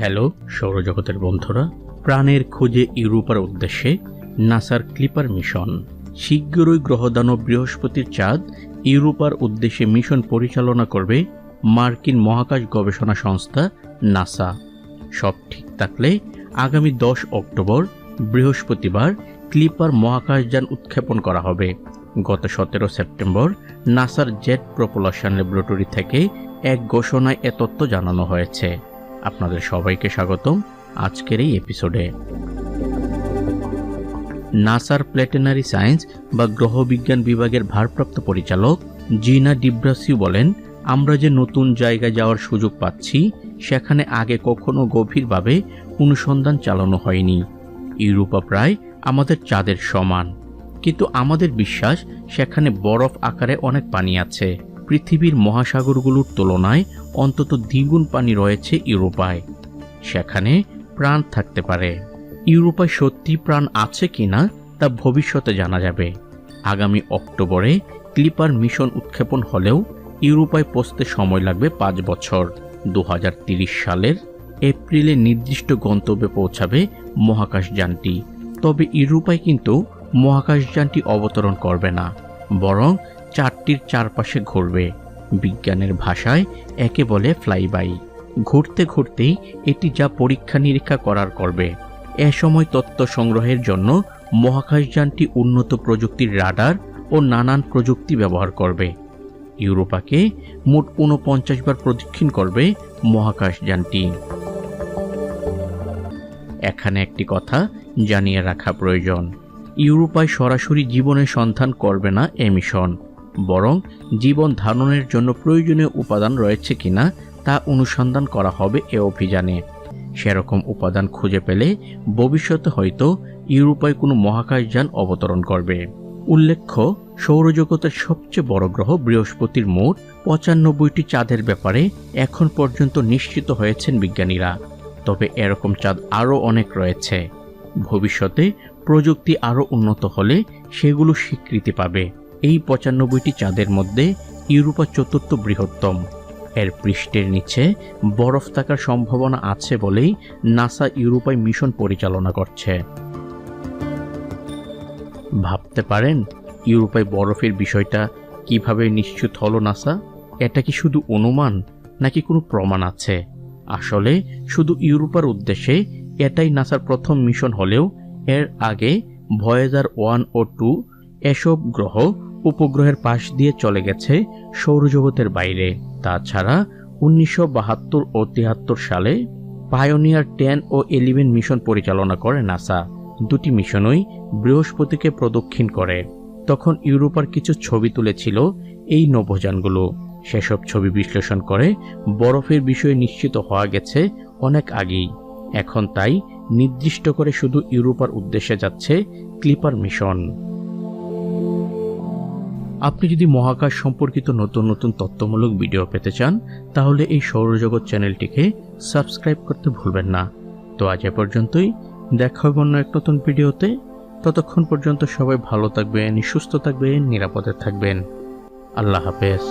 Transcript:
Hello সৌরজগতের বন্ধুরা, প্রাণের খোঁজে ইউরোপার উদ্দেশ্যে নাসার ক্লিপার মিশন শীঘ্রই গ্রহদানব বৃহস্পতির চাঁদ ইউরোপার উদ্দেশ্যে মিশন পরিচালনা করবে মার্কিন মহাকাশ গবেষণা সংস্থা নাসা। সব ঠিক থাকলে আগামী 10 অক্টোবর বৃহস্পতিবার ক্লিপার মহাকাশযান উৎক্ষেপণ করা হবে। গত 17 সেপ্টেম্বর নাসার জেট প্রপোলাশন ল্যাবরেটরি থেকে এক ঘোষণায় এ তথ্য জানানো হয়েছে। আপনাদের সবাইকে স্বাগতম আজকের এই এপিসোডে। নাসার প্ল্যানেটারি সায়েন্স বা গ্রহবিজ্ঞান বিভাগের ভারপ্রাপ্ত পরিচালক জিনা ডিব্রাসিউ বলেন, আমরা যে নতুন জায়গায় যাওয়ার সুযোগ পাচ্ছি সেখানে আগে কখনো গভীরভাবে অনুসন্ধান চালানো হয়নি। ইউরোপা প্রায় আমাদের চাঁদের সমান, কিন্তু আমাদের বিশ্বাস সেখানে বরফ আকারে অনেক পানি আছে। পৃথিবীর মহাসাগরগুলোর তুলনায় অন্তত দ্বিগুণ পানি রয়েছে ইউরোপায়। সেখানে প্রাণ থাকতে পারে। ইউরোপায় সত্যি প্রাণ আছে কিনা তা ভবিষ্যতে জানা যাবে। আগামী অক্টোবরে ক্লিপার মিশন উৎক্ষেপণ হলেও ইউরোপায় পৌঁছতে সময় লাগবে 5 বছর। 2030 সালের এপ্রিলে নির্দিষ্ট গন্তব্যে পৌঁছাবে মহাকাশযানটি। তবে ইউরোপায় কিন্তু মহাকাশযানটি অবতরণ করবে না, বরং চাঁদটির চারপাশে ঘুরবে। বিজ্ঞানের ভাষায় একে বলে ফ্লাইবাই। ঘুরতে ঘুরতেই এটি যা পরীক্ষা নিরীক্ষা করার করবে। এ সময় তথ্য সংগ্রহের জন্য মহাকাশযানটি উন্নত প্রযুক্তির রাডার ও নানান প্রযুক্তি ব্যবহার করবে। ইউরোপাকে মোট 49 বার প্রদক্ষিণ করবে মহাকাশযানটি। এখানে একটি কথা জানিয়ে রাখা প্রয়োজন, ইউরোপায় সরাসরি জীবনের সন্ধান করবে না এ মিশন, বরং জীবন ধারণের জন্য প্রয়োজনীয় উপাদান রয়েছে কিনা তা অনুসন্ধান করা হবে এ অভিযানে। সেরকম উপাদান খুঁজে পেলে ভবিষ্যতে হয়তো ইউরোপায় কোনো মহাকাশযান অবতরণ করবে। উল্লেখ্য, সৌরজগতের সবচেয়ে বড় গ্রহ বৃহস্পতির মোট 95টি চাঁদের ব্যাপারে এখন পর্যন্ত নিশ্চিত হয়েছেন বিজ্ঞানীরা। তবে এরকম চাঁদ আরও অনেক রয়েছে। ভবিষ্যতে প্রযুক্তি আরও উন্নত হলে সেগুলো স্বীকৃতি পাবে। এই 95টি চাঁদের মধ্যে ইউরোপা চতুর্থ বৃহত্তম। এর পৃষ্ঠের নিচে বরফ থাকার সম্ভাবনা আছে বলেই নাসা ইউরোপায় মিশন পরিচালনা করছে। ভাবতে পারেন ইউরোপায় বরফের বিষয়টা কিভাবে নিশ্চিত হলো নাসা? এটা কি শুধু অনুমান নাকি কোনো প্রমাণ আছে? আসলে শুধু ইউরোপার উদ্দেশ্যে এটাই নাসার প্রথম মিশন হলেও এর আগে ভয়েজার 1 ও 2 এসব গ্রহ উপগ্রহের পাশ দিয়ে চলে গেছে সৌরজগতের বাইরে। তাছাড়া 1972 ও 73 সালে পায়োনিয়ার 10 ও 11 মিশন পরিচালনা করে নাসা। দুটি মিশনই বৃহস্পতিকে প্রদক্ষিণ করে। তখন ইউরোপার কিছু ছবি তুলেছিল এই নভোযানগুলো। সেসব ছবি বিশ্লেষণ করে বরফের বিষয়ে নিশ্চিত হওয়া গেছে অনেক আগেই। এখন তাই নির্দিষ্ট করে শুধু ইউরোপার উদ্দেশ্যে যাচ্ছে ক্লিপার মিশন। আপনি যদি মহাকাশ সম্পর্কিত নতুন নতুন তথ্যমূলক ভিডিও পেতে চান তাহলে এই সৌরজগৎ চ্যানেলটিকে সাবস্ক্রাইব করতে ভুলবেন না। তো আজ এ পর্যন্তই, দেখা হবে অন্য এক নতুন ভিডিওতে। ততক্ষণ পর্যন্ত সবাই ভালো থাকবেন, সুস্থ থাকবেন, নিরাপদে থাকবেন। আল্লাহ হাফেজ।